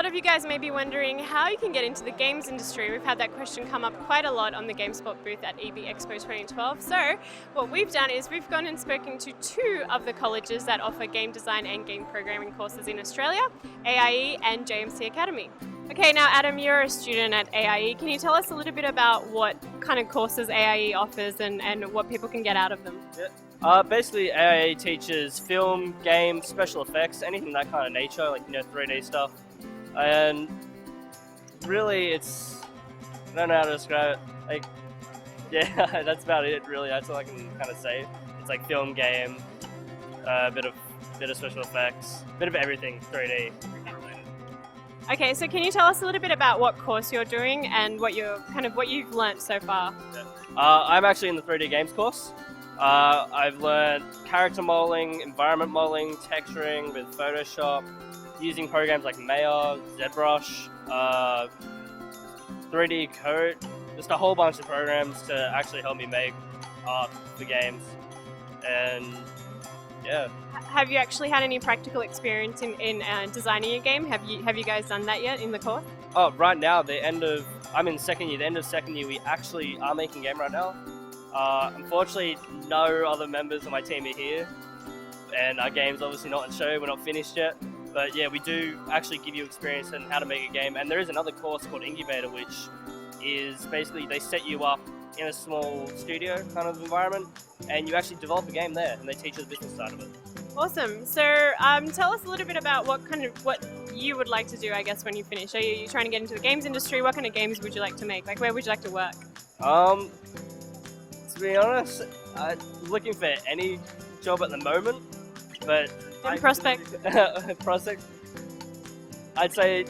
of you guys may be wondering how you can get into the games industry. We've had that question come up quite a lot on the GameSpot booth at Expo 2012. So what we've done is we've gone and spoken to two of the colleges that offer game design and game programming courses in Australia, AIE and JMC Academy. Okay, now Adam, you're a student at AIE. Can you tell us a little bit about what kind of courses AIE offers and what people can get out of them? Basically, AIE teaches film, game, special effects, anything that kind of nature, like 3D stuff. And really, I don't know how to describe it. Yeah, that's about it. Really, that's all I can kind of say. It's like film, game, a bit of special effects, a bit of everything, 3D. Okay, so can you tell us a little bit about what course you're doing and what you've learnt so far? I'm actually in the 3D games course. I've learned character modeling, environment modeling, texturing with Photoshop, using programs like Maya, ZBrush, 3D Code, just a whole bunch of programs to actually help me make art for games. And yeah. Have you actually had any practical experience in designing a game? Have you guys done that yet in the course? Oh, right now, I'm in second year. The end of second year, we actually are making a game right now. Unfortunately, no other members of my team are here, and our game's obviously not on show. We're not finished yet, but yeah, we do actually give you experience in how to make a game. And there is another course called Incubator, which is basically they set you up in a small studio kind of environment, and you actually develop a game there, and they teach you the business side of it. Awesome. So tell us a little bit about what you would like to do, I guess, when you finish. Are you trying to get into the games industry? What kind of games would you like to make? Like, where would you like to work? To be honest, I'm looking for any job at the moment, but Prospect. I'd say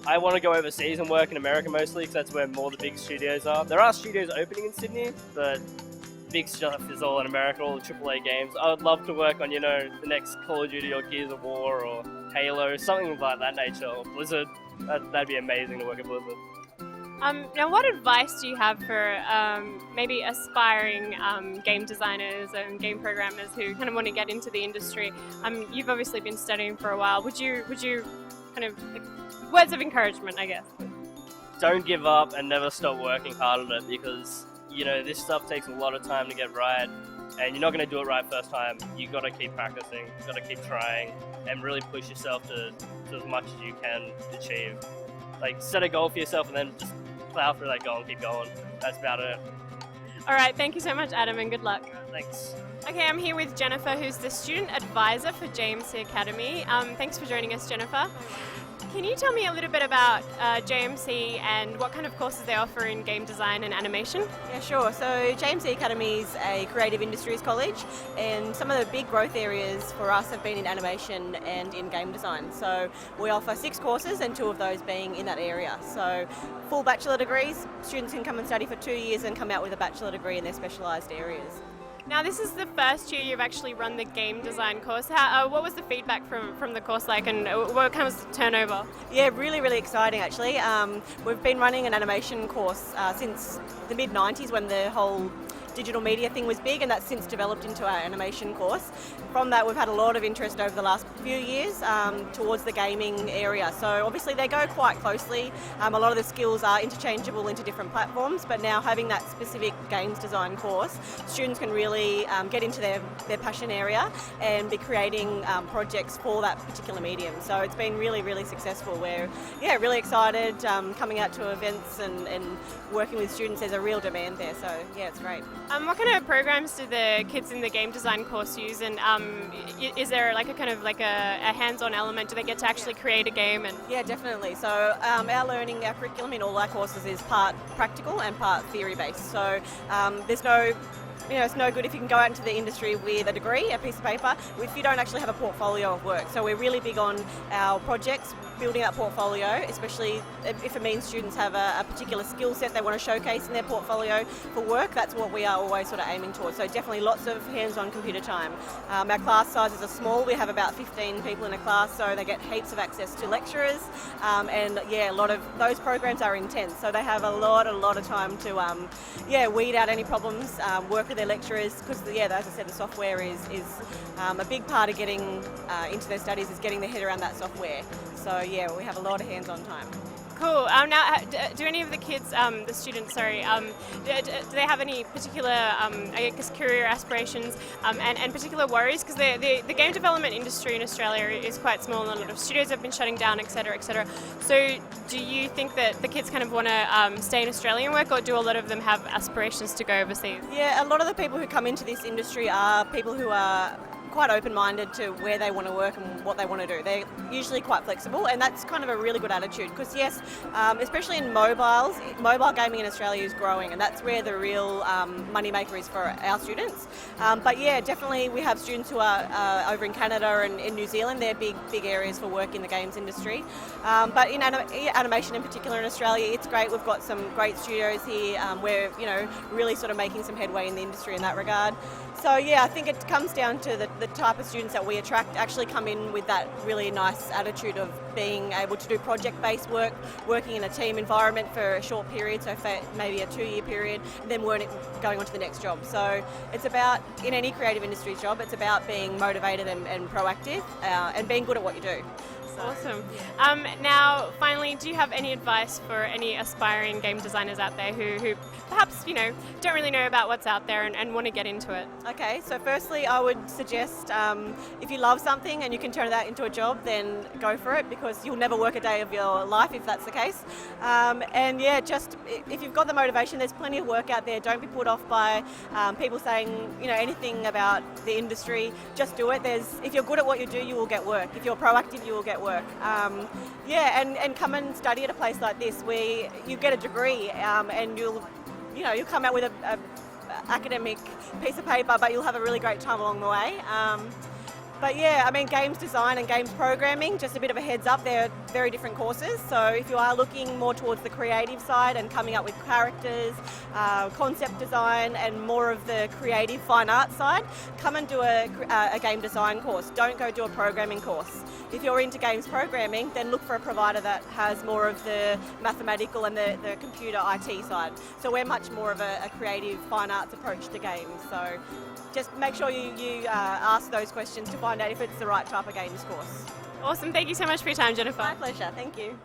I want to go overseas and work in America mostly, because that's where more of the big studios are. There are studios opening in Sydney, but big stuff is all in America, all the AAA games. I would love to work on, the next Call of Duty or Gears of War or Halo, something like that nature, or Blizzard. That'd be amazing to work at Blizzard. Now, what advice do you have for maybe aspiring game designers and game programmers who kind of want to get into the industry? You've obviously been studying for a while. Would you kind of words of encouragement, I guess? Don't give up and never stop working hard on it, because this stuff takes a lot of time to get right, and you're not going to do it right first time. You got to keep practicing, you got to keep trying, and really push yourself to as much as you can achieve. Like, set a goal for yourself and then just plow through that goal and keep going. That's about it. All right, thank you so much, Adam, and good luck. Thanks. Okay, I'm here with Jennifer, who's the student advisor for JMC Academy. Thanks for joining us, Jennifer. Can you tell me a little bit about JMC and what kind of courses they offer in game design and animation? Yeah, sure. So JMC Academy is a creative industries college, and some of the big growth areas for us have been in animation and in game design. So we offer 6 courses, and 2 of those being in that area. So full bachelor degrees, students can come and study for 2 years and come out with a bachelor degree in their specialised areas. Now, this is the first year you've actually run the game design course. What was the feedback from the course like, and what kind of turnover? Yeah, really, really exciting actually. We've been running an animation course since the mid-90s, when the whole digital media thing was big, and that's since developed into our animation course. From that, we've had a lot of interest over the last few years towards the gaming area. So obviously they go quite closely. A lot of the skills are interchangeable into different platforms, but now having that specific games design course, students can really get into their passion area and be creating projects for that particular medium. So it's been really, really successful. We're really excited coming out to events and working with students. There's a real demand there, so yeah, it's great. What kind of programs do the kids in the game design course use, and is there like a hands-on element? Do they get to actually create a game? And yeah, definitely. So our curriculum in all our courses is part practical and part theory-based. So there's no it's no good if you can go out into the industry with a degree, a piece of paper, if you don't actually have a portfolio of work. So we're really big on our projects, building that portfolio, especially if it means students have a particular skill set they want to showcase in their portfolio for work. That's what we are always sort of aiming towards. So definitely lots of hands-on computer time. Our class sizes are small. We have about 15 people in a class, so they get heaps of access to lecturers. And yeah, a lot of those programs are intense. So they have a lot of time to weed out any problems, work work with their lecturers, because as I said, the software is a big part of getting into their studies, is getting their head around that software. So yeah, we have a lot of hands-on time. Cool. Now, do any of the kids, the students, do they have any particular, I guess, career aspirations and particular worries? Because the game development industry in Australia is quite small, and a lot of studios have been shutting down, etc., etc. So, do you think that the kids kind of want to stay in Australia and work, or do a lot of them have aspirations to go overseas? Yeah, a lot of the people who come into this industry are people who are quite open-minded to where they want to work and what they want to do. They're usually quite flexible, and that's kind of a really good attitude, because yes, especially in mobile gaming in Australia is growing, and that's where the real money maker is for our students. But yeah, definitely we have students who are over in Canada and in New Zealand. They're big areas for work in the games industry. But in animation in particular in Australia, it's great. We've got some great studios here. We're really sort of making some headway in the industry in that regard. So yeah, I think it comes down to the type of students that we attract actually come in with that really nice attitude of being able to do project-based work, working in a team environment for a short period, so for maybe a 2-year period, and then going on to the next job. So it's about, in any creative industry job, it's about being motivated and proactive and being good at what you do. Awesome. Now, finally, do you have any advice for any aspiring game designers out there who perhaps, don't really know about what's out there and want to get into it? Okay, so firstly, I would suggest if you love something and you can turn that into a job, then go for it, because you'll never work a day of your life if that's the case. And yeah, just if you've got the motivation, there's plenty of work out there. Don't be put off by people saying, anything about the industry. Just do it. If you're good at what you do, you will get work. If you're proactive, you will get work. And come and study at a place like this where you get a degree and you'll come out with a academic piece of paper, but you'll have a really great time along the way. But yeah, I mean, games design and games programming, just a bit of a heads up, they're very different courses. So if you are looking more towards the creative side and coming up with characters, concept design and more of the creative fine art side, come and do a game design course. Don't go do a programming course. If you're into games programming, then look for a provider that has more of the mathematical and the computer IT side. So we're much more of a creative fine arts approach to games. So just make sure you ask those questions to find out if it's the right type of games course. Awesome. Thank you so much for your time, Jennifer. My pleasure. Thank you.